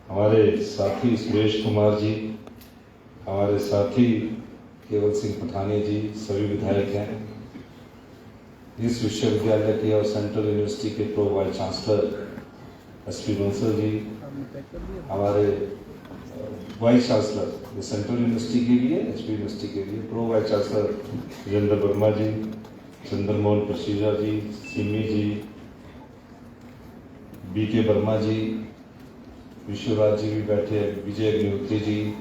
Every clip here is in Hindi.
हमारे साथी सुरेश कुमार जी, हमारे साथी केवल सिंह पठानिया जी, सभी विधायक हैं। इस विश्वविद्यालय के और सेंट्रल यूनिवर्सिटी के pro vice chancellor S P Bansal ji, हमारे वाइस चांसलर सेंट्रल यूनिवर्सिटी के लिए, एच पी यूनिवर्सिटी के लिए pro vice chancellor Virendra Verma ji, Chandramohan Prashija ji, Simi ji, B K Verma जी, विश्वराज जी भी बैठे, विजय अग्निहोत्री जी,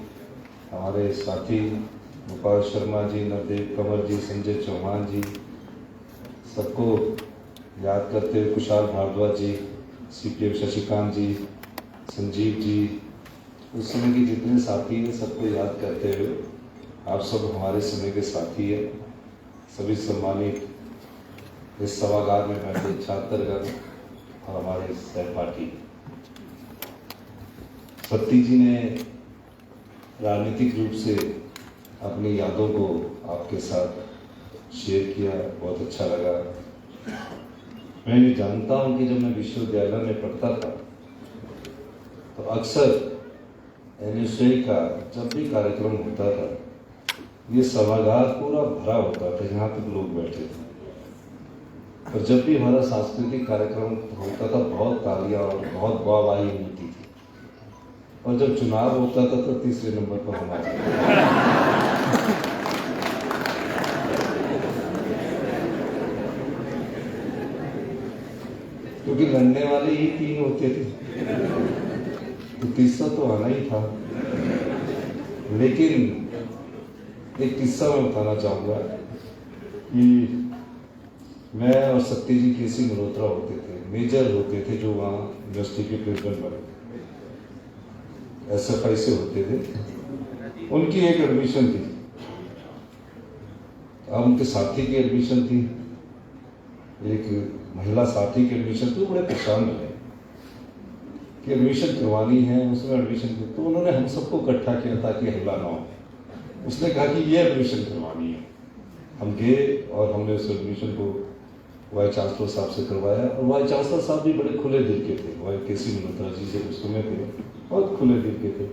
हमारे साथी गोपाल शर्मा जी, नवदेव कंवर जी, संजय चौहान जी, सबको याद करते हुए कुशाल भारद्वाज जी, सीपीएम शशिकांत जी, संजीव जी, उस समय के जितने साथी हैं सबको याद करते हुए, आप सब हमारे समय के साथी हैं। सभी सम्मानित इस सभागार में बैठे छात्रगण और हमारे सहपाठी। सत्ती जी ने राजनीतिक रूप से अपनी यादों को आपके साथ शेयर किया, बहुत अच्छा लगा। मैं ये जानता हूं कि जब मैं विश्वविद्यालय में पढ़ता था तो अक्सर एनएसए का जब भी कार्यक्रम होता था, ये सभागार पूरा भरा होता था, यहाँ तक लोग बैठे थे। और जब भी हमारा सांस्कृतिक कार्यक्रम होता था, बहुत तालियां और बहुत वाहवाही मिलती थी। और जब चुनाव होता था तो तीसरे नंबर पर हम आते थे। क्योंकि लड़ने वाले ही 3 होते थे, तो तीसरा तो आना ही था। लेकिन एक किस्सा मैं बताना चाहूँगा कि मैं और सत्ती जी केसी मल्होत्रा होते थे, मेजर होते थे, जो वहाँ यूनिवर्सिटी के प्रेसिडेंट बने, SFI से होते थे। उनकी एक एडमिशन थी, अब उनके साथी की एडमिशन थी, एक महिला साथी की एडमिशन थी। बड़े परेशान रहे कि एडमिशन करवानी है, उसमें एडमिशन की, तो उन्होंने हम सबको इकट्ठा किया ताकि हल्ला ना हो। उसने कहा कि ये एडमिशन करवानी है। हम गए और हमने उस एडमिशन को वाइस चांसलर साहब से करवाया। और वाइस चांसलर साहब भी बड़े खुले दिल के थे, वाइस केसी मल्होत्रा जी से उस समय थे, बहुत खुले दिल के थे,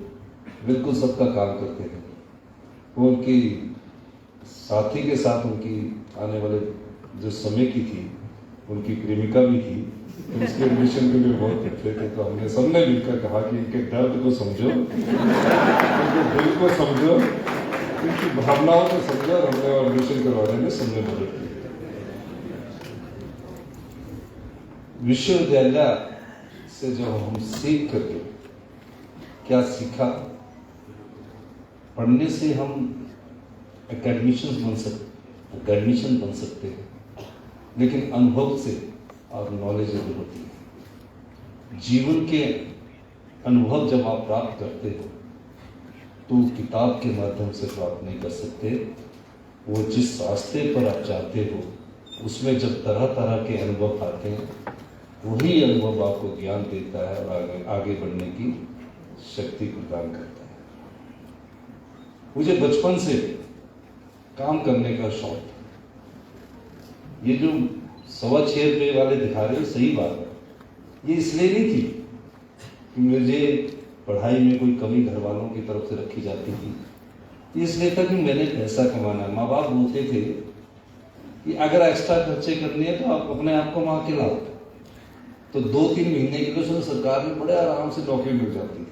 बिल्कुल सबका काम करते थे। वो उनकी साथी के साथ उनकी आने वाले जो समय की थी, उनकी प्रेमिका भी थी, तो उसके एडमिशन के लिए बहुत अच्छे थे। तो हमने सबने मिलकर कहा कि इनके दर्द को समझो, इनके दिल को समझो, इनकी भावनाओं को समझो, और हमने एडमिशन करवाने में सबने मदद की। विश्वविद्यालय से जो हम सीख करके क्या सीखा, पढ़ने से हम एकेडमिशियन बन सकते हैं, लेकिन अनुभव से और नॉलेजेबल होती है। जीवन के अनुभव जब आप प्राप्त करते हो तो किताब के माध्यम से प्राप्त नहीं कर सकते। वो जिस रास्ते पर आप चाहते हो उसमें जब तरह तरह के अनुभव आते हैं, वही अनुभव आपको ज्ञान देता है और आगे बढ़ने की शक्ति प्रदान करता है। मुझे बचपन से काम करने का शौक था। ये जो 6.25 रुपये वाले दिखा रहे हो, सही बात है, ये इसलिए नहीं थी कि मुझे पढ़ाई में कोई कमी घर वालों की तरफ से रखी जाती थी। इसलिए था कि मैंने पैसा कमाना है। माँ बाप बोलते थे कि अगर एक्स्ट्रा खर्चे करने हैं तो आप अपने आप को माँ के लाओ। तो 2-3 महीने के लिए सरकार में बड़े आराम से नौकरी मिल जाती थी।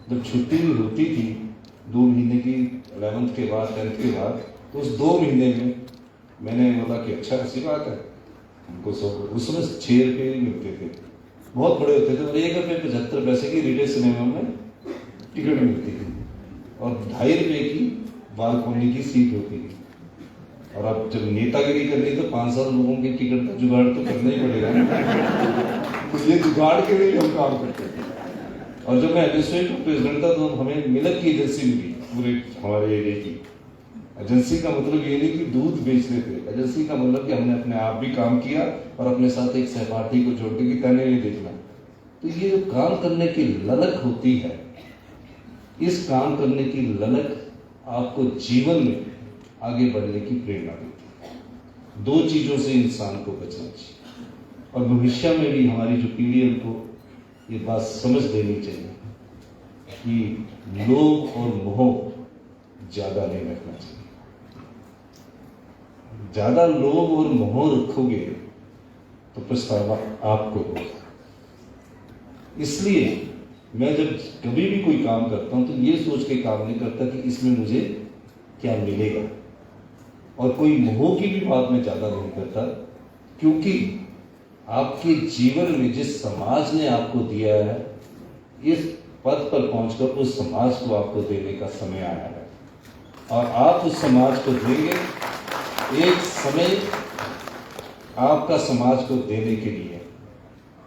जब छुट्टी भी होती थी 2 महीने की, 11th के बाद, 10th के बाद, तो उस 2 महीने में मैंने बोला कि अच्छा, ऐसी बात है, हमको उसमें 6 रुपये ही मिलते थे, बहुत बड़े होते थे। और 1 रुपये 75 पैसे की रीडे सिनेमा में टिकट मिलती थी, और 2.5 रुपये की बालकोनी की सीट होती थी। और अब जब नेतागिरी करनी तो 500 लोगों की टिकट का जुगाड़ तो करना ही पड़ेगा। तो ये जुगाड़ के लिए हम काम करते थे। और जब मैं एडमिनिस्ट्रेटिव प्रेसिडेंट था तो हमें मिल्क की एजेंसी मिली, पूरे हमारे एरिया की। एजेंसी का मतलब ये नहीं कि दूध बेच रहे थे, एजेंसी का मतलब कि हमने अपने आप भी काम किया और अपने साथ एक सहपाठी को जोड़ के तने नहीं देखना। तो ये जो काम करने की ललक होती है, इस काम करने की ललक आपको जीवन में आगे बढ़ने की प्रेरणा देती है। 2 चीजों से इंसान को बचना चाहिए, और भविष्य में भी हमारी जो पीढ़ी है उनको ये बात समझ लेनी चाहिए कि लोभ और मोह ज्यादा नहीं रखना चाहिए। ज्यादा लोभ और मोह रखोगे तो पछतावा आपको होगा। इसलिए मैं जब कभी भी कोई काम करता हूं तो ये सोच के काम नहीं करता कि इसमें मुझे क्या मिलेगा, और कोई मोह की भी बात मैं ज्यादा नहीं करता, क्योंकि आपके जीवन में जिस समाज ने आपको दिया है, इस पद पर पहुंचकर उस समाज को आपको देने का समय आया है, और आप उस समाज को देंगे। एक समय आपका समाज को देने के लिए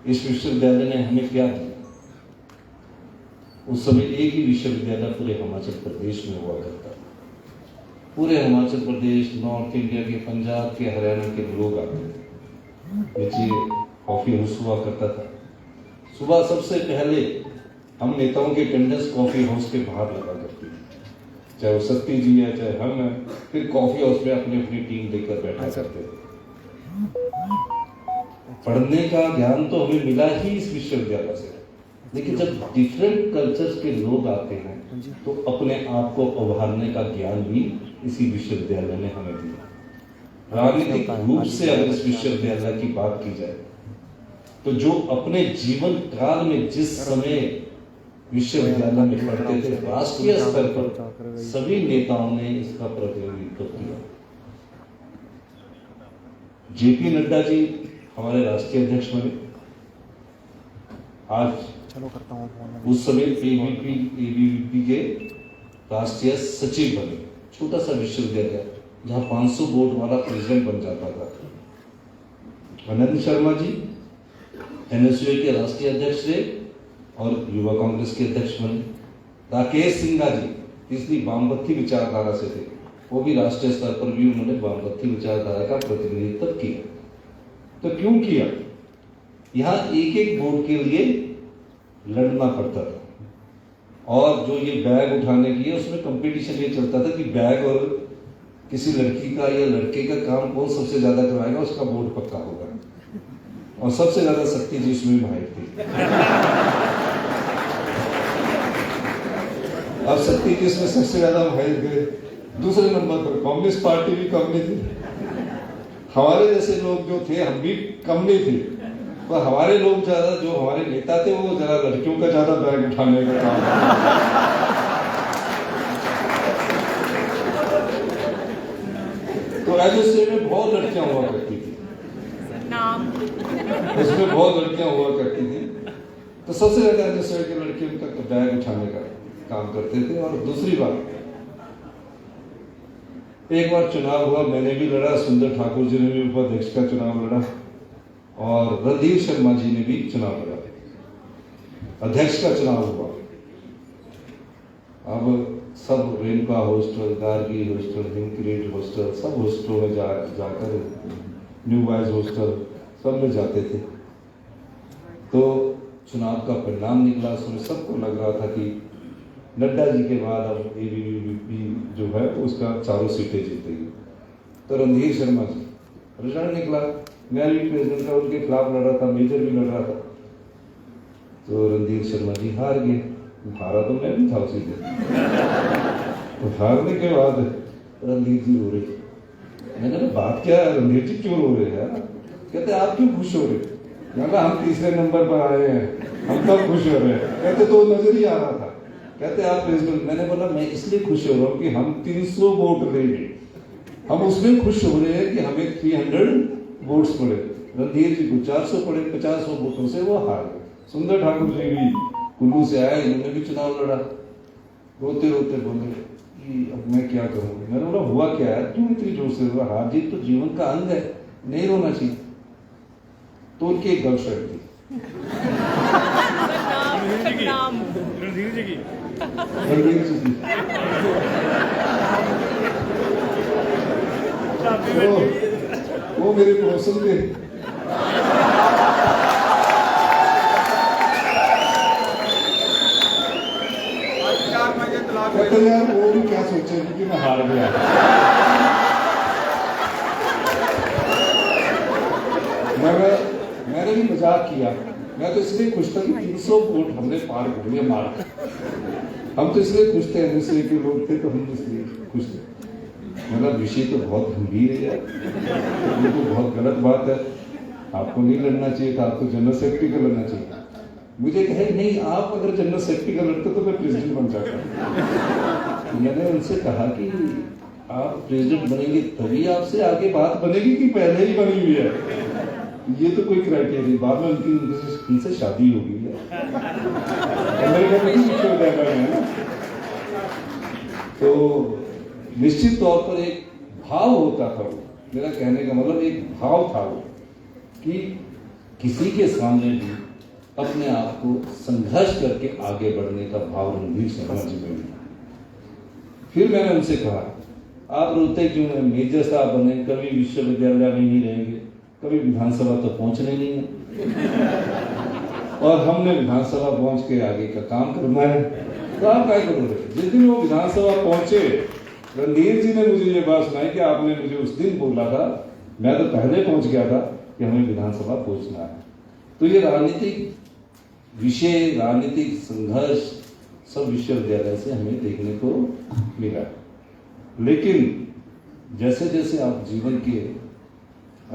इस विश्वविद्यालय ने हमें क्या दिया। उस समय एक ही विश्वविद्यालय पूरे हिमाचल प्रदेश में हुआ करता था। पूरे हिमाचल प्रदेश, नॉर्थ इंडिया के, पंजाब के, हरियाणा के लोग आते थे। नीचे कॉफी हाउस हुआ करता था। सुबह सबसे पहले हम नेताओं की अटेंडेंस कॉफी हाउस के बाहर लगा करती थी, चाहे वो सत्ती जी है चाहे हम हैं। फिर कॉफी हाउस में अपनी अपनी टीम लेकर बैठा करते थे। पढ़ने का ज्ञान तो हमें मिला ही इस विश्वविद्यालय से, लेकिन जब डिफरेंट कल्चर्स के लोग आते हैं तो अपने आप को उभारने का ज्ञान भी इसी विश्वविद्यालय ने हमें दिया। राजनीतिक रूप से अगर इस विश्वविद्यालय की बात की जाए तो जो अपने जीवन काल में जिस समय विश्वविद्यालय में पढ़ते थे, राष्ट्रीय स्तर पर सभी नेताओं ने इसका प्रतिनिधित्व किया। जेपी नड्डा जी हमारे राष्ट्रीय अध्यक्ष बने। आज उस समय एबीवीपी के राष्ट्रीय सचिव बने। छोटा सा विश्वविद्यालय जहां 500 वोट वाला प्रेसिडेंट बन जाता था। आनंद शर्मा जी एनएसयूए के राष्ट्रीय अध्यक्ष थे और युवा कांग्रेस के अध्यक्ष बने। राकेश सिंघा जी तीसरी वामपंथी विचारधारा से थे, वो भी राष्ट्रीय स्तर पर भी उन्होंने वामपंथी विचारधारा का प्रतिनिधित्व किया। तो क्यों किया? यहाँ एक एक वोट के लिए लड़ना पड़ता था, और जो ये बैग उठाने की है उसमें कंपटीशन ये चलता था कि बैग और किसी लड़की का या लड़के का काम कौन सबसे ज्यादा करवाएगा, उसका वोट पक्का होगा। और सबसे ज्यादा शक्ति जी उसमें माहिर थी। अब शक्ति जी इसमें सबसे ज्यादा माहिर थे। दूसरे नंबर पर कांग्रेस पार्टी भी कम नहीं थी। हमारे जैसे लोग जो थे हम भी कम नहीं थे, पर हमारे लोग ज्यादा, जो हमारे नेता थे वो जरा लड़कियों का ज्यादा बैग उठाने का काम। तो एनएसयूए में बहुत लड़कियां हुआ करती थी, उसमें बहुत लड़कियां हुआ करती थी। तो सबसे ज्यादा एनएसयूए की लड़कियों का बैग उठाने का काम करते थे। और दूसरी बात, एक बार चुनाव हुआ, मैंने भी लड़ा, सुंदर ठाकुर जी ने भी उपाध्यक्ष का चुनाव लड़ा, और रणधीर शर्मा जी ने भी चुनाव लड़ा, अध्यक्ष का चुनाव हुआ। अब सब Renuka hostel, Gargi hostel, Himkreet hostel, सब हॉस्टलों में जाकर न्यू बॉयज हॉस्टल सब में जाते थे। तो चुनाव का परिणाम निकला, उसमें सबको लग रहा था कि नड्डा जी के बाद अब एबीवीपी जो है उसका 4 सीटें जीतेगी। तो रणधीर शर्मा जी, रिजल्ट निकला, मैं भी प्रेसिडेंट का उनके खिलाफ लड़ रहा था, मेजर भी लड़ रहा था। तो रणधीर शर्मा जी हार गए। हारा तो मैं भी था उसी दिन। तो हारने के बाद रणधीर जी रो रहे। मैंने कहा बात क्या है रणधीर जी, क्यों रो रहे हैं? कहते आप क्यों खुश हो रहे? मैं कहा हम तीसरे नंबर पर आए हैं, हम तब खुश हो रहे हैं। कहते तो नजर ही आ रहा था। कहते आप प्रेसिडेंट। मैंने बोला मैं इसलिए खुश हो रहा हूँ कि हम 300 वोट लेंगे, हम उसमें खुश हो रहे हैं कि हमें 300 वोट्स पड़े। रणधीर जी को 400 पड़े, 50 वोटों से वो हार गए। सुंदर ठाकुर जी भी कुल्लू से आए, इन्होंने भी चुनाव लड़ा। रोते रोते बोले कि अब मैं क्या करूँ। मैंने बोला हुआ क्या है, क्यों इतनी जोर से हुआ? हार जीत तो जीवन का अंग है, नहीं रोना चाहिए। तो उनकी एक गर्लफ्रेंड थी, रणधीर जी की, वो मेरे पड़ोसन थे। कहते यार वो भी क्या सोचे कि मैं हार गया। मैंने भी मजाक किया। मैं तो इसलिए खुश था कि 300 वोट हमने पार कर लिया मार। हम तो इसलिए खुश थे, दूसरे के लोग थे तो हम इसलिए खुश थे। मतलब विषय तो बहुत गंभीर है यार, ये तो बहुत गलत बात है। आपको नहीं लड़ना चाहिए था, आपको जनरल सेक्रेटरी का लड़ना चाहिए था। मुझे कहे नहीं, आप अगर जनरल सेक्रेटरी का लड़ते तो मैं प्रेसिडेंट बन जाता। मैंने उनसे कहा कि आप प्रेसिडेंट बनेंगे तभी आपसे आगे बात बनेगी कि पहले ही बनी हुई है? ये तो कोई क्राइटेरिया। बाद में उनसे शादी हो गई है, मेरे घर नहीं छोड़ है। तो निश्चित तौर पर एक भाव होता था वो, मेरा कहने का मतलब एक भाव था वो कि किसी के सामने भी अपने आप को संघर्ष करके आगे बढ़ने का भाव रणधीर शर्मा जी में मिला। फिर मैंने उनसे कहा, आप रोते क्यों हैं? मेजर साहब बने, कभी विश्वविद्यालय में ही रहेंगे, कभी विधानसभा तो पहुंचने नहीं है, और हमने विधानसभा पहुंच के आगे का काम करना है, तो आप क्या करोगे? जिस दिन वो विधानसभा पहुंचे, रणधीर जी ने मुझे ये बात सुनाई कि आपने मुझे उस दिन बोला था, मैं तो पहले पहुंच गया था कि हमें विधानसभा पहुंचना है। तो ये राजनीतिक विषय, राजनीतिक संघर्ष सब विश्वविद्यालय से हमें देखने को मिला। लेकिन जैसे जैसे आप जीवन के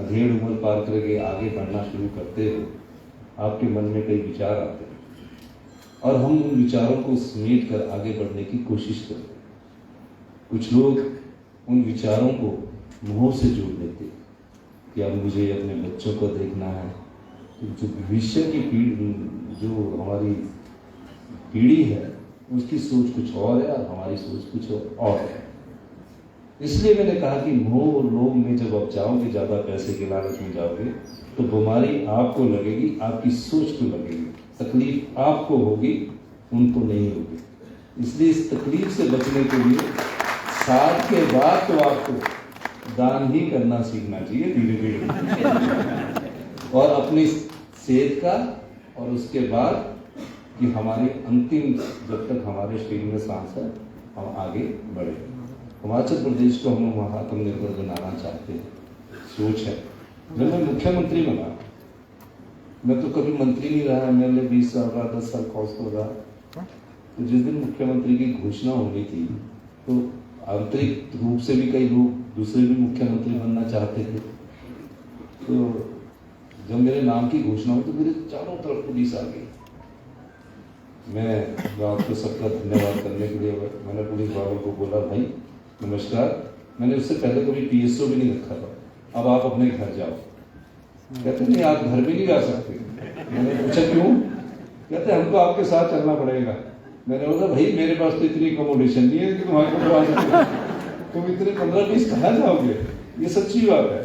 अधेड़ उम्र पार करके आगे बढ़ना शुरू करते हो, आपके मन में कई विचार आते हैं और हम उन विचारों को समेट कर आगे बढ़ने की कोशिश करते हैं। कुछ लोग उन विचारों को मोह से जोड़ लेते हैं कि अब मुझे अपने बच्चों को देखना है, जो भविष्य की पीढ़ी, जो हमारी पीढ़ी है उसकी सोच कुछ और है और हमारी सोच कुछ और है। इसलिए मैंने कहा कि मोह और लोभ में जब आप जाओगे, ज्यादा पैसे के लालच में जाओगे, तो बीमारी आपको लगेगी, आपकी सोच को लगेगी, तकलीफ आपको होगी, उनको नहीं होगी। इसलिए इस तकलीफ से बचने के लिए 60 के बाद तो आपको दान ही करना सीखना चाहिए धीरे धीरे, और अपनी सेहत का, और उसके बाद कि हमारी अंतिम, जब तक हमारे शरीर में सांस है, हम आगे बढ़े। हिमाचल प्रदेश को हम वहाँ आत्मनिर्भर बनाना चाहते हैं, सोच है। जब मैं मुख्यमंत्री बना, मैं तो कभी मंत्री नहीं रहा, मैंने 20 साल रहा, 10 साल काउंसिलर रहा। तो जिस दिन मुख्यमंत्री की घोषणा होनी थी, तो आंतरिक रूप से भी कई लोग दूसरे भी मुख्यमंत्री बनना चाहते थे। तो जब मेरे नाम की घोषणा हुई तो मेरे चारों तरफ पुलिस आ गई। मैं आपको सबका धन्यवाद करने के लिए मैंने पुलिस वालों को बोला, भाई नमस्कार, मैंने उससे पहले कभी PSO भी नहीं रखा था, अब आप अपने घर जाओ। कहते नहीं, आप घर भी नहीं जा सकते। मैंने पूछा क्यों? कहते हमको आपके साथ चलना पड़ेगा। मैंने बोला भाई मेरे पास तो इतनी अकोमोडेशन नहीं है कि तुम्हारे को करवा सकते, तुम इतने 15-20 कहाँ जाओगे? ये सच्ची बात है।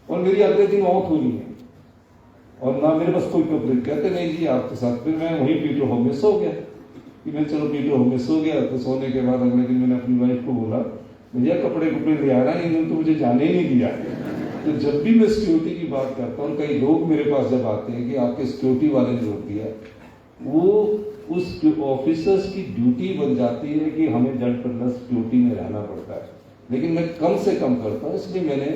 और मेरी अगले दिन मौत होनी है और ना मेरे पास कोई कंप्लेंट। कहते नहीं जी आपके साथ। फिर मैं वहीं पीटर होम में सो गया कि मैं चलो पीटर होम में सो गया। तो सोने के बाद अगले दिन मैंने अपनी वाइफ को बोला, भैया कपड़े ले आना, इन्होंने तो मुझे जाने ही नहीं दिया। तो जब भी मैं सिक्योरिटी की बात करता हूँ, कई लोग मेरे पास जब आते हैं कि आपके सिक्योरिटी वाले ने रोक दिया, वो उस ऑफिसर्स की ड्यूटी बन जाती है कि हमें जट पर सिक्योरिटी में रहना पड़ता है। लेकिन मैं कम से कम करता हूँ, इसलिए मैंने,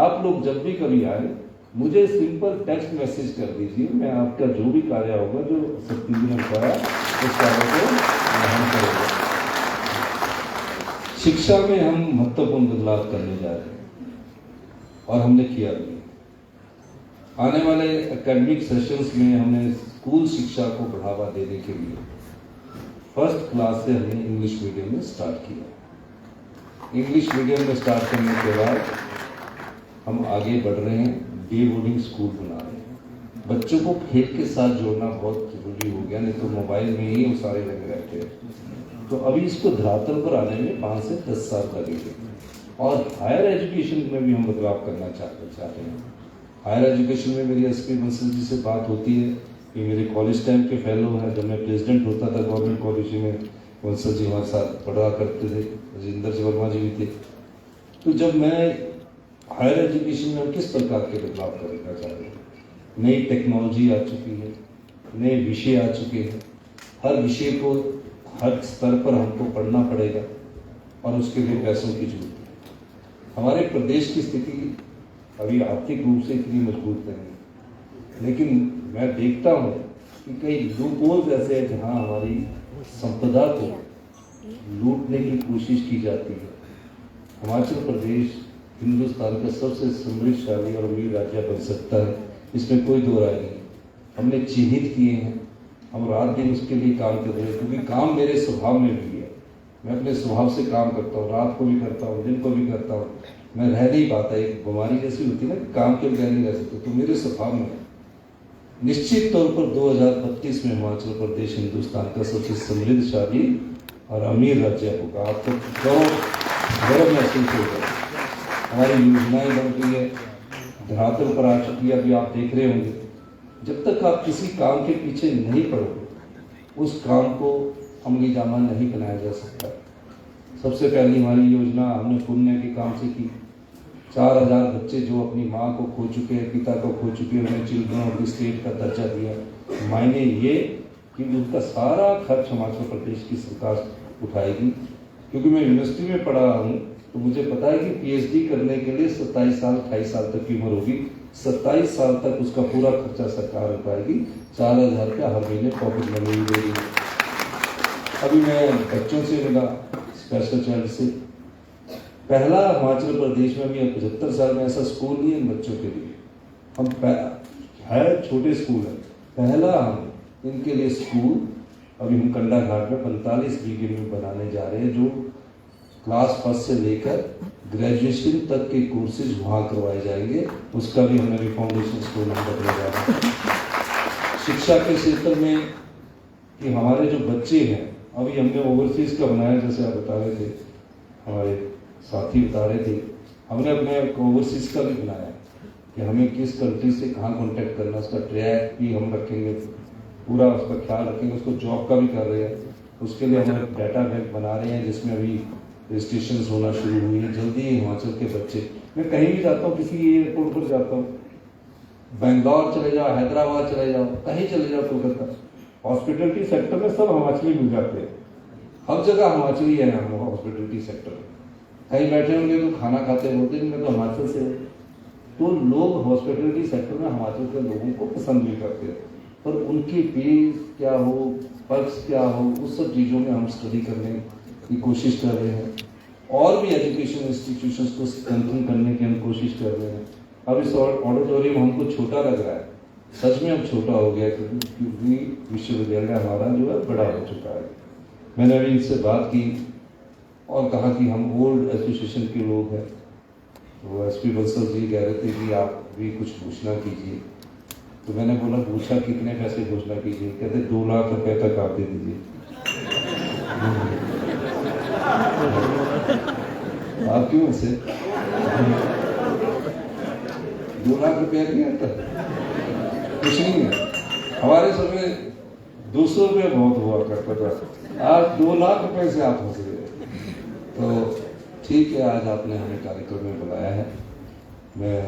आप लोग जब भी कभी आए मुझे सिंपल टेक्स्ट मैसेज कर दीजिए, मैं आपका जो भी कार्य होगा, जो शक्ति ने बताया उस कार्य को हम करेंगे। शिक्षा में हम महत्वपूर्ण बदलाव करने जा रहे हैं और हमने किया भी। आने वाले एकेडमिक सेशंस में हमने स्कूल शिक्षा को बढ़ावा देने के लिए 1st क्लास से हमने इंग्लिश मीडियम में स्टार्ट किया। इंग्लिश मीडियम में स्टार्ट करने के बाद हम आगे बढ़ रहे हैं, डे बोर्डिंग स्कूल बना रहे हैं। बच्चों को खेल के साथ जोड़ना बहुत जरूरी हो गया, नहीं तो मोबाइल में ही वो सारे लगे रहते हैं। तो अभी इसको धरातल पर आने में 5 से 10 साल लगेंगे। और हायर एजुकेशन में भी हम बदलाव करना चाहते हैं। हायर एजुकेशन में मेरी SP बंसल जी से बात होती है कि मेरे कॉलेज टाइम के फेलो हैं। जब मैं प्रेसिडेंट होता था गवर्नमेंट कॉलेज में, बंसल जी हमारे साथ पढ़ा करते थे, राजेंद्र जी वर्मा जी भी थे। तो जब मैं हायर एजुकेशन में हम किस प्रकार के बदलाव करना चाह रहे हैं, नई टेक्नोलॉजी आ चुकी है, नए विषय आ चुके हैं। हर विषय को हर स्तर पर हमको पढ़ना पड़ेगा और उसके लिए पैसों की जरूरत है। हमारे प्रदेश की स्थिति अभी आर्थिक रूप से इतनी मजबूत नहीं है, लेकिन मैं देखता हूँ कि कई लूपहोल्स ऐसे हैं जहाँ हमारी संपदा को लूटने की कोशिश की जाती है। हिमाचल प्रदेश हिंदुस्तान का सबसे समृद्धशाली और अमीर राज्य बन सकता है, इसमें कोई दो राय नहीं। हमने चिन्हित किए हैं, हम रात दिन उसके लिए काम कर रहे हैं, क्योंकि काम मेरे स्वभाव में भी है। मैं अपने स्वभाव से काम करता हूँ, रात को भी करता हूँ, दिन को भी करता हूँ। मैं रह नहीं पाता, एक बीमारी जैसी होती है ना, काम के बगैर नहीं रह सकते, तो मेरे स्वभाव में है। निश्चित तौर पर 2032 में हिमाचल प्रदेश हिंदुस्तान का सबसे समृद्धशाली और अमीर राज्य होगा। आपको गौरव महसूस होगा। हमारी योजनाएं बन रही है, धरातल पर आ चुकी है, अभी आप देख रहे होंगे। जब तक आप किसी काम के पीछे नहीं पड़ोगे, उस काम को अमली जामा नहीं बनाया जा सकता। सबसे पहली हमारी योजना हमने पुण्य के काम से की। 4000 बच्चे जो अपनी माँ को खो चुके हैं, पिता को खो चुके हैं, उन्हें चिल्ड्रन ऑफ द स्टेट का दर्जा दिया। मायने ये कि उनका सारा खर्च हिमाचल प्रदेश की सरकार उठाएगी। क्योंकि मैं यूनिवर्सिटी में पढ़ा हूँ, तो मुझे पता है कि पीएचडी करने के लिए 27 साल 28 साल तक की उम्र होगी। 27 साल तक उसका पूरा खर्चा सरकार उठाएगी। 4000 रुपया हर महीने पॉकेट मनी देगी। अभी मैं बच्चों से मिला, स्पेशल चाइल्ड से। पहला हिमाचल प्रदेश में भी 75 साल में ऐसा स्कूल नहीं है इन बच्चों के लिए। हम है छोटे स्कूल है, पहला हम इनके लिए स्कूल अभी हम कंडा घाट में 45 बीघे में बनाने जा रहे हैं, जो क्लास फर्स्ट से लेकर ग्रेजुएशन तक के कोर्सेज वहाँ करवाए जाएंगे। उसका भी हमने फाउंडेशन स्कूल हम करने जा रहे हैं। शिक्षा के क्षेत्र में कि हमारे जो बच्चे हैं, अभी हमने ओवरसीज का बनाया, जैसे आप बता रहे थे, हमारे साथी बता रहे थे, हमने अपने ओवरसीज का भी बनाया कि हमें किस कंट्री से कहाँ कॉन्टेक्ट करना, उसका ट्रैक भी हम रखेंगे, पूरा उसका ख्याल रखेंगे। उसको जॉब का भी कर रहे हैं, उसके लिए हम डाटा बैंक बना रहे हैं, जिसमें अभी रजिस्ट्रेशन होना शुरू हुई है। जल्दी हिमाचल के बच्चे, मैं कहीं भी जाता हूँ, किसी एयरपोर्ट पर जाता हूँ, बेंगलोर चले जाओ, हैदराबाद चले जाओ, कहीं चले जाओ, कोलकाता, हॉस्पिटलिटी सेक्टर में सब हिमाचली मिल जाते हैं। हर जगह हिमाचली है हम हॉस्पिटलिटी सेक्टर में। कहीं बैठे होंगे तो खाना खाते होते हैं, मैं तो हिमाचल से हूँ, तो लोग हॉस्पिटलिटी सेक्टर में हिमाचल के लोगों को पसंद भी करते हैं। पर उनकी फीस क्या हो, पर्क्स क्या हो, उस सब चीज़ों में हम स्टडी करने की कोशिश कर रहे हैं। और भी एजुकेशन इंस्टीट्यूशंस को स्ट्रेंथन करने की हम कोशिश कर रहे हैं। अब इस ऑडिटोरियम हमको छोटा लग रहा है, सच में अब छोटा हो गया, क्योंकि विश्वविद्यालय हमारा जो है बड़ा हो चुका है। मैंने अभी इनसे बात की और कहा कि हम ओल्ड एसोसिएशन के लोग हैं, तो एसपी बंसल जी कह रहे थे कि आप भी कुछ घोषणा कीजिए। तो मैंने बोला, पूछा कितने पैसे घोषणा कीजिए? कहते 2 लाख रुपए तक आप दे दीजिए। आप क्यों से 2 लाख रुपया नहीं आता, कुछ नहीं है। हमारे समय 200 रुपये बहुत हुआ करता था, आज 2 लाख रुपए से आप हंस रहे। तो ठीक है, आज आपने हमें कार्यक्रम में बुलाया है। मैं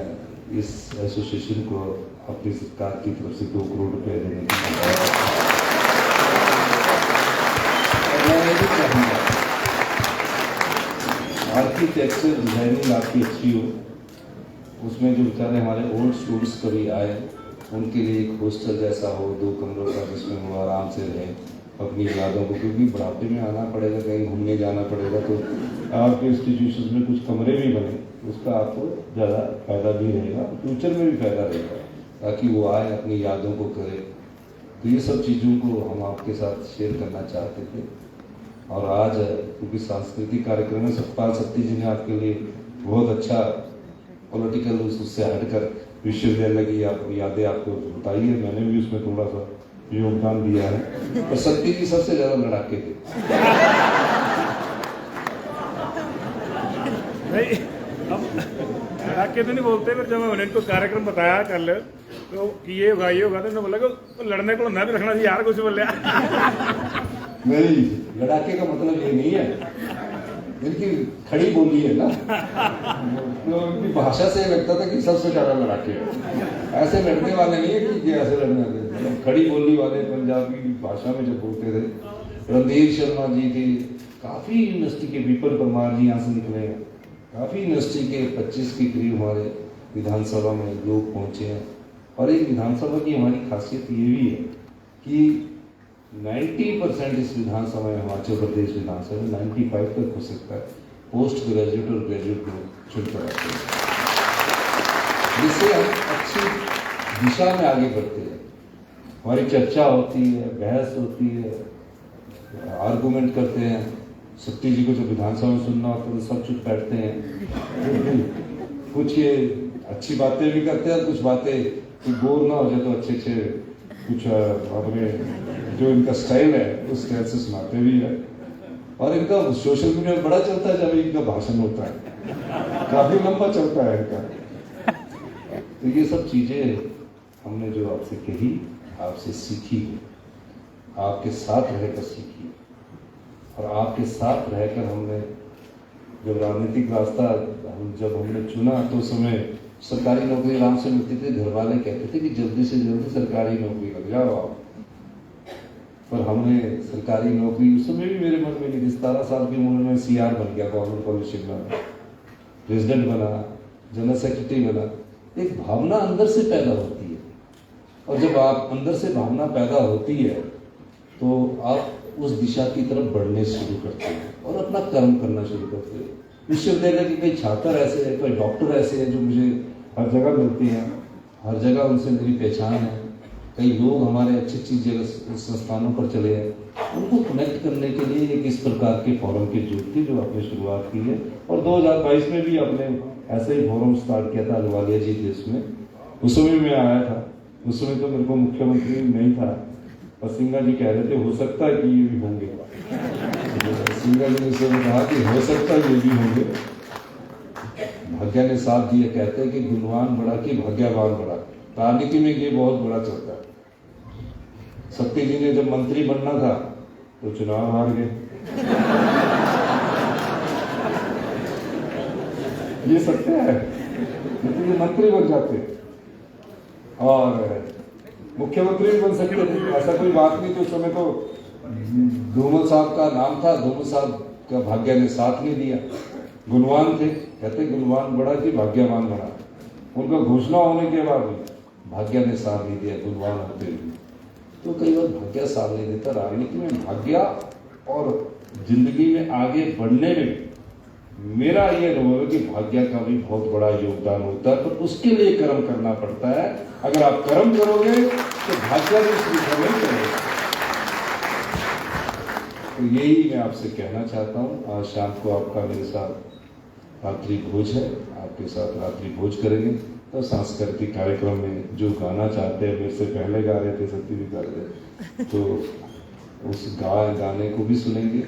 इस एसोसिएशन को अपनी सरकार की तरफ से 2 करोड़ रुपए देने की मैं ये भी चाहूँगा, आर्किटेक्चर डिजाइनिंग आपकी अच्छी हो, उसमें जो बेचारे हमारे ओल्ड स्टूडेंट्स कभी आए, उनके लिए एक हॉस्टल जैसा हो, 2 कमरों का, जिसमें वो आराम से रहें अपनी यादों को, क्योंकि बुढ़ापे में आना पड़ेगा, कहीं घूमने जाना पड़ेगा, तो आपके इंस्टीट्यूशन में कुछ कमरे भी बने, उसका आपको ज़्यादा फायदा भी रहेगा, फ्यूचर में भी फायदा रहेगा, ताकि वो आए अपनी यादों को करे। तो ये सब चीज़ों को हम आपके साथ शेयर करना चाहते थे। और आज क्योंकि सांस्कृतिक कार्यक्रम में सतपाल सत्ती जी ने आपके लिए बहुत अच्छा पॉलिटिकल उससे हटकर विश्वविद्यालय की यादें आपको बताई है, मैंने भी उसमें थोड़ा सा योगदान दिया है। और सत्ती जी सबसे ज्यादा लड़ाके थे। नहीं, अब लड़ाके तो नहीं बोलते, पर जब मैंने इनको कार्यक्रम बताया कल तो कि ये होगा तो बोला कि लड़ने को ना भी रखना चाहिए यार, कुछ बोल नहीं, लड़ाके का मतलब ये नहीं है, इनकी खड़ी बोली है ना, तो उनकी भाषा से लगता था कि सबसे ज्यादा लड़ाके हैं। ऐसे लड़ने वाले नहीं है कि ऐसे लड़ने वाले, मतलब खड़ी बोली वाले पंजाबी भाषा में जब बोलते थे। रणधीर शर्मा जी के काफी यूनिवर्सिटी के, विपिन परमार जी यहाँ से निकले हैं, काफी यूनिवर्सिटी के 25 के करीब हमारे विधानसभा में लोग पहुंचे हैं। और एक विधानसभा की हमारी खासियत ये भी है कि 90% इस विधानसभा में, हिमाचल प्रदेश विधानसभा में 95 तक हो सकता है पोस्ट ग्रेजुएट और ग्रेजुएट लोग चुनकर आते हैं, जिससे हम अच्छी दिशा में आगे बढ़ते हैं। हमारी चर्चा होती है, बहस होती है, आर्गूमेंट करते हैं। सत्ती जी को जब विधानसभा में सुनना होता है तो सब चुप बैठते हैं, कुछ ये अच्छी बातें भी करते हैं, कुछ बातें कोई बोर ना हो जाए तो अच्छे कुछ अपने जो इनका स्टाइल है उस स्टाइल से सुनाते भी है। और इनका सोशल मीडिया में बड़ा चलता है, जब इनका भाषण होता है काफी लंबा चलता है इनका। तो ये सब चीजें हमने जो आपसे कही, आपसे सीखी, आपके साथ रहकर सीखी, और आपके साथ रहकर हमने जब राजनीतिक रास्ता जब हमने चुना तो उस समय सरकारी नौकरी आराम से मिलती थी। घर वाले कहते थे कि जल्दी से जल्दी सरकारी नौकरी लग जाओ आप, पर हमने सरकारी नौकरी उस समय भी मेरे मन में नहीं थी। 17 साल की उम्र में CR बन गया, गवर्नमेंट कॉलेज शिमला में प्रेसिडेंट बना, जनरल सेक्रेटरी बना। एक भावना अंदर से पैदा होती है, और जब आप अंदर से भावना पैदा होती है तो आप उस दिशा की तरफ बढ़ने शुरू करते हैं और अपना कर्म करना शुरू करते हैं। विश्वविद्यालय के कई छात्र ऐसे हैं, कई डॉक्टर ऐसे हैं जो मुझे हर जगह मिलते हैं, हर जगह उनसे मेरी पहचान है। कई लोग हमारे अच्छी जगह संस्थानों पर चले हैं, उनको कनेक्ट करने के लिए एक इस प्रकार के फोरम की जरूरत थी जो आपने शुरुआत की है। और 2022 में भी आपने ऐसे ही फोरम स्टार्ट किया था, अहलूवालिया जी थे उसमें। उस समय मैं आया था, उस समय तो मेरे को मुख्यमंत्री नहीं था, और सिंघा जी कह रहे थे हो सकता है कि ये भी होंगे। सिंघा जी ने उस समय कहा कि हो सकता है ये भी होंगे। भाग्य ने साथ दिया, कहते हैं कि गुणवान बड़ा कि भाग्यवान बड़ा। राजनीति में ये बहुत बड़ा चलता है। सत्ती जी ने जब मंत्री बनना था तो चुनाव हार गए, ये सत्य है, लेकिन ये मंत्री बन जाते और मुख्यमंत्री भी बन सकते थे, ऐसा कोई बात नहीं थी। उस समय तो धूमल साहब का नाम था, धूमल साहब का भाग्य ने साथ नहीं दिया। गुणवान थे, कहते गुणवान बड़ा कि भाग्यवान बड़ा। उनका घोषणा होने के बाद भाग्य ने साथ नहीं दिया, गुणवान होते हुए। तो कई बार भाग्य साथ नहीं देता। राजनीति में भाग्य और जिंदगी में आगे बढ़ने में मेरा ये अनुभव है कि भाग्य का भी बहुत बड़ा योगदान होता है, पर उसके लिए कर्म करना पड़ता है। अगर आप कर्म करोगे तो भाग्य भी उस दिशा में चलेगा। तो यही मैं आपसे कहना चाहता हूँ। आज शाम को आपका मेरे साथ रात्रि भोज है, आपके साथ रात्रि भोज करेंगे। तो सांस्कृतिक कार्यक्रम में जो गाना चाहते हैं, मेरे से पहले गा रहे थे, सत्ती भी गा रहे, तो उस गाने को भी सुनेंगे।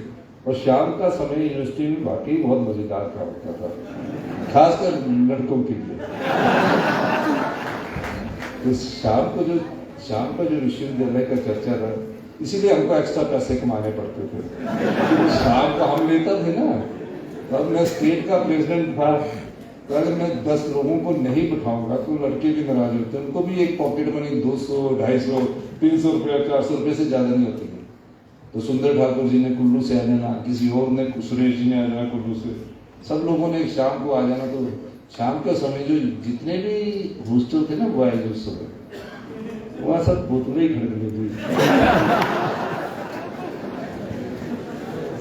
और शाम का समय यूनिवर्सिटी में वाकई बहुत मजेदार का होता था, खासकर लड़कों के लिए। तो शाम का जो विश्वविद्यालय का चर्चा था, इसीलिए हमको एक्स्ट्रा पैसे कमाने पड़ते थे। शाम को हम लेता थे ना, तब मैं स्टेट का प्रेसिडेंट था, तो अगर मैं 10 लोगों को नहीं बिठाऊंगा तो लड़के भी नाराज होते हैं। उनको भी एक पॉकेट मनी 200, 250, 300 रुपया, 400 रुपये से ज्यादा नहीं होती है। तो सुंदर ठाकुर जी ने कुल्लू से आ जाना, किसी और ने, सुरेश जी ने आ जाना कुल्लू से, सब लोगों ने शाम को आ जाना। तो शाम का समय जो जितने भी हॉस्टल थे ना बॉयज उस समय, वहाँ सब बोतलें ही खरीदनी थी।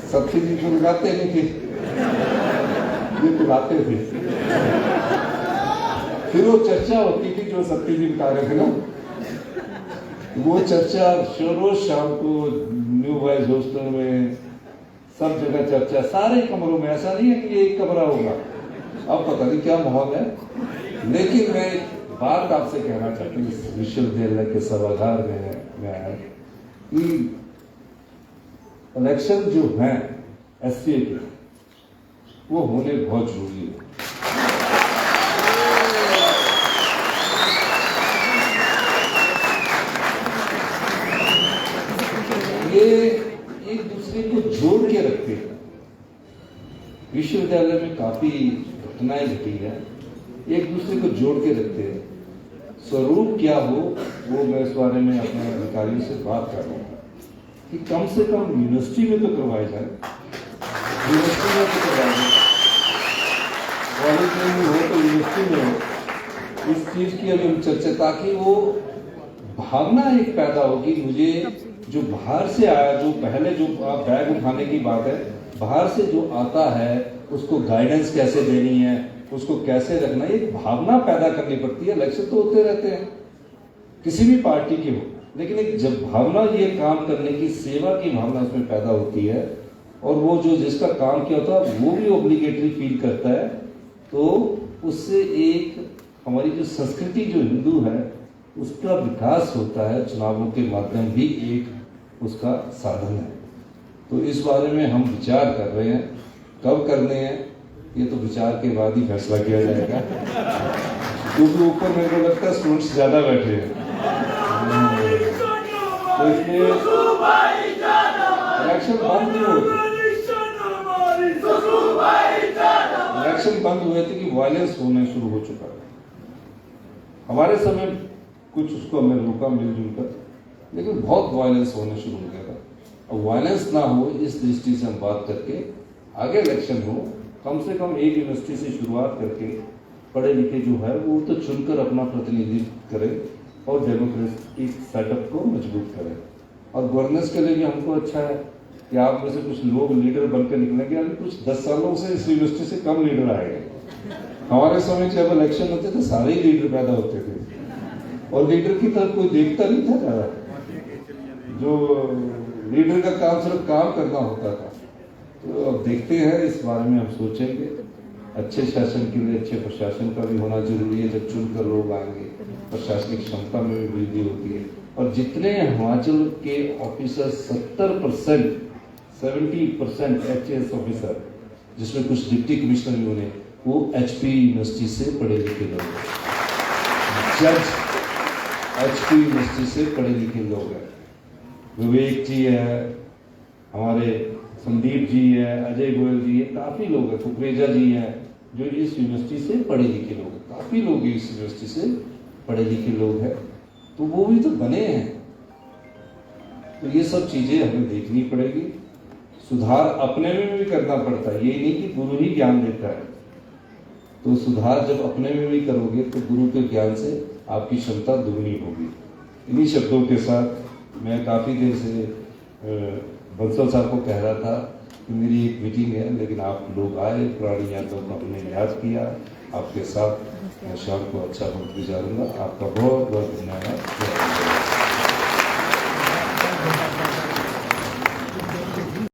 सत्ती जी को लगाते नहीं थे, ये पिलाते थे। फिर वो चर्चा होती थी जो सत्ती जी बता रहे थे ना, वो चर्चा रोज शाम को न्यू बॉयज हॉस्टल में सब जगह चर्चा, सारे कमरों में। ऐसा नहीं है कि एक कमरा होगा, अब पता नहीं क्या माहौल है। लेकिन मैं बात आपसे कहना चाहती हूँ, विश्वविद्यालय के सभागार में आया कि इलेक्शन जो है SCA के, वो होने बहुत जरूरी है। ये एक दूसरे को जोड़ के रखते हैं। विश्वविद्यालय में काफी घटनाएं घटी है, एक दूसरे को जोड़ के रखते हैं। स्वरूप क्या हो वो मैं इस बारे में अपने अधिकारियों से बात कर रहा हूँ कि कम से कम यूनिवर्सिटी में तो करवाया जाए, यूनिवर्सिटी में तो करवाया जाए, कॉलेज में हो तो यूनिवर्सिटी में हो। इस चीज की अभी हम चर्चा, ताकि वो भावना एक पैदा होगी। मुझे जो बाहर से आया, जो पहले जो बैग उठाने की बात है, बाहर से जो आता है उसको गाइडेंस कैसे देनी है, उसको कैसे रखना है, एक भावना पैदा करनी पड़ती है। इलेक्शन तो होते रहते हैं किसी भी पार्टी की हो, लेकिन एक जब भावना, ये काम करने की, सेवा की भावना उसमें पैदा होती है, और वो जो जिसका काम किया होता है वो भी ऑब्लिगेटरी फील करता है, तो उससे एक हमारी जो संस्कृति, जो हिंदू है, उसका विकास होता है। चुनावों के माध्यम भी एक उसका साधन है। तो इस बारे में हम विचार कर रहे हैं, कब करने हैं ये तो विचार के बाद ही फैसला किया जाएगा, क्योंकि ऊपर मेरे को लगता है स्टूडेंट्स ज्यादा बैठे हैं, तो इसलिए इलेक्शन बंद नहीं होते। इलेक्शन बंद हुए थे कि वायलेंस होने शुरू हो चुका है। हमारे समय कुछ उसको हमने रोका मिलजुल कर, लेकिन बहुत वायलेंस होने शुरू हो गया था। और वायलेंस ना हो इस दृष्टि से हम बात करके आगे इलेक्शन हो, कम से कम एक यूनिवर्सिटी से शुरुआत करके पढ़े लिखे जो है वो तो चुनकर अपना प्रतिनिधित्व करें और डेमोक्रेटिक सेटअप को मजबूत करें। और गवर्नेंस के लिए भी हमको अच्छा है कि आप में से कुछ लोग लीडर बनकर निकलेंगे। अभी कुछ 10 सालों से इस यूनिवर्सिटी से कम लीडर आएंगे। हमारे समय जब इलेक्शन होते थे सारे ही लीडर पैदा होते थे, और लीडर की तरफ कोई देखता नहीं था ज्यादा, जो लीडर का काम सिर्फ काम करना होता था। तो अब देखते हैं, इस बारे में हम सोचेंगे। अच्छे शासन के लिए अच्छे प्रशासन का भी होना जरूरी है। जब चुनकर लोग आएंगे, प्रशासनिक क्षमता में भी वृद्धि होती है। और जितने हिमाचल के ऑफिसर 70% HAS ऑफिसर, जिसमें कुछ डिप्टी कमिश्नर भी होने, वो HP यूनिवर्सिटी से पढ़े लिखे लोग हैं। जज HP यूनिवर्सिटी से पढ़े लिखे लोग हैं। विवेक जी है, हमारे संदीप जी है, अजय गोयल जी है, काफी लोग हैं, कुकरेजा जी हैं, जो इस यूनिवर्सिटी से पढ़े लिखे लोग हैं। काफी लोग इस यूनिवर्सिटी से पढ़े लिखे लोग हैं, तो वो भी तो बने हैं। तो ये सब चीजें हमें देखनी पड़ेगी। सुधार अपने में भी करना पड़ता है, ये नहीं कि गुरु ही ज्ञान देता है। तो सुधार जब अपने में भी करोगे तो गुरु के ज्ञान से आपकी क्षमता दुगनी होगी। इन्हीं शब्दों के साथ मैं काफी देर से बंसल साहब को कह रहा था कि मेरी एक मीटिंग है, लेकिन आप लोग आए, पुरानी यादों को अपने याद किया। आपके साथ मैं शाम को अच्छा वक्त गुजारूंगा। आपका बहुत बहुत धन्यवाद।